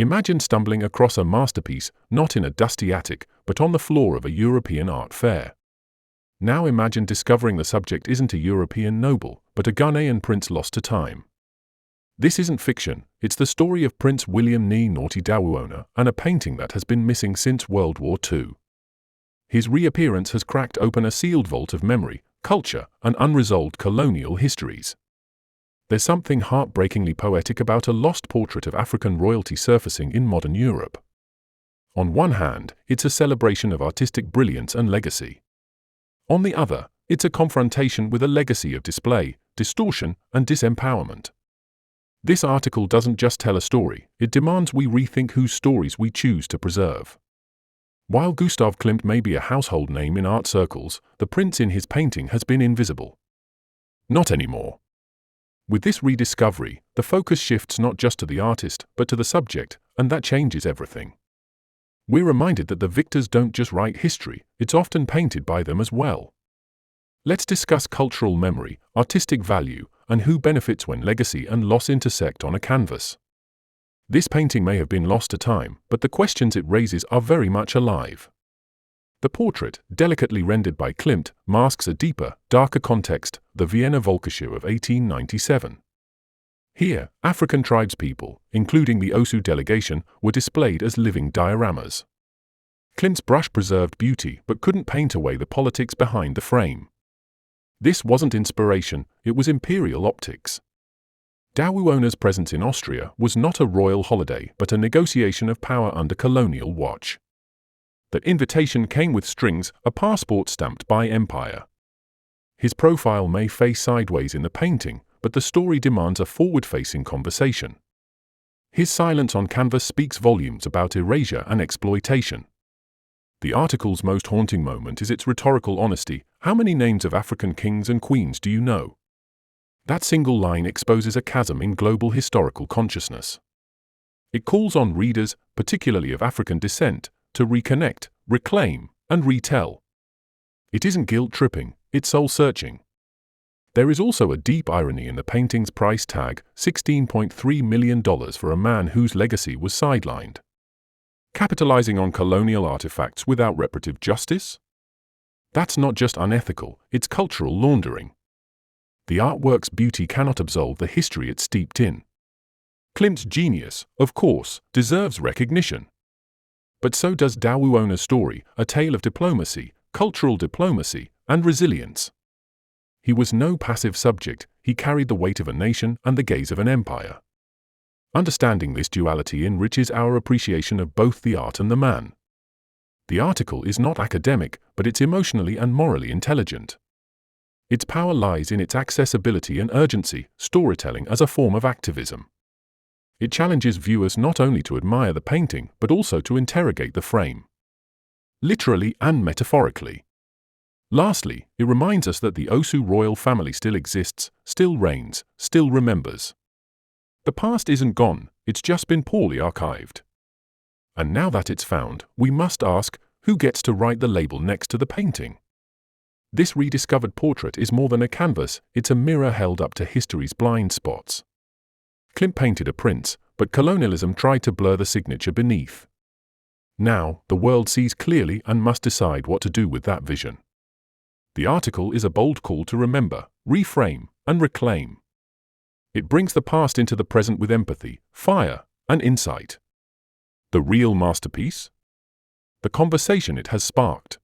Imagine stumbling across a masterpiece, not in a dusty attic, but on the floor of a European art fair. Now imagine discovering the subject isn't a European noble, but a Ghanaian prince lost to time. This isn't fiction, it's the story of Prince William Nii Nortey Dowuona and a painting that has been missing since World War II. His reappearance has cracked open a sealed vault of memory, culture, and unresolved colonial histories. There's something heartbreakingly poetic about a lost portrait of African royalty surfacing in modern Europe. On one hand, it's a celebration of artistic brilliance and legacy. On the other, it's a confrontation with a legacy of display, distortion, and disempowerment. This article doesn't just tell a story, it demands we rethink whose stories we choose to preserve. While Gustav Klimt may be a household name in art circles, the prince in his painting has been invisible. Not anymore. With this rediscovery, the focus shifts not just to the artist, but to the subject, and that changes everything. We're reminded that the victors don't just write history, it's often painted by them as well. Let's discuss cultural memory, artistic value, and who benefits when legacy and loss intersect on a canvas. This painting may have been lost to time, but the questions it raises are very much alive. The portrait, delicately rendered by Klimt, masks a deeper, darker context, the Vienna Volksshow of 1897. Here, African tribespeople, including the Osu delegation, were displayed as living dioramas. Klimt's brush preserved beauty but couldn't paint away the politics behind the frame. This wasn't inspiration, it was imperial optics. Dowuona's presence in Austria was not a royal holiday but a negotiation of power under colonial watch. That invitation came with strings, a passport stamped by empire. His profile may face sideways in the painting, but the story demands a forward-facing conversation. His silence on canvas speaks volumes about erasure and exploitation. The article's most haunting moment is its rhetorical honesty. How many names of African kings and queens do you know? That single line exposes a chasm in global historical consciousness. It calls on readers, particularly of African descent, to reconnect, reclaim, and retell. It isn't guilt-tripping, it's soul-searching. There is also a deep irony in the painting's price tag, $16.3 million for a man whose legacy was sidelined. Capitalizing on colonial artifacts without reparative justice? That's not just unethical, it's cultural laundering. The artwork's beauty cannot absolve the history it's steeped in. Klimt's genius, of course, deserves recognition. But so does Dowuona's story, a tale of diplomacy, cultural diplomacy, and resilience. He was no passive subject, he carried the weight of a nation and the gaze of an empire. Understanding this duality enriches our appreciation of both the art and the man. The article is not academic, but it's emotionally and morally intelligent. Its power lies in its accessibility and urgency, storytelling as a form of activism. It challenges viewers not only to admire the painting, but also to interrogate the frame. Literally and metaphorically. Lastly, it reminds us that the Osu royal family still exists, still reigns, still remembers. The past isn't gone, it's just been poorly archived. And now that it's found, we must ask, who gets to write the label next to the painting? This rediscovered portrait is more than a canvas, it's a mirror held up to history's blind spots. Klimt painted a prince, but colonialism tried to blur the signature beneath. Now, the world sees clearly and must decide what to do with that vision. The article is a bold call to remember, reframe, and reclaim. It brings the past into the present with empathy, fire, and insight. The real masterpiece? The conversation it has sparked.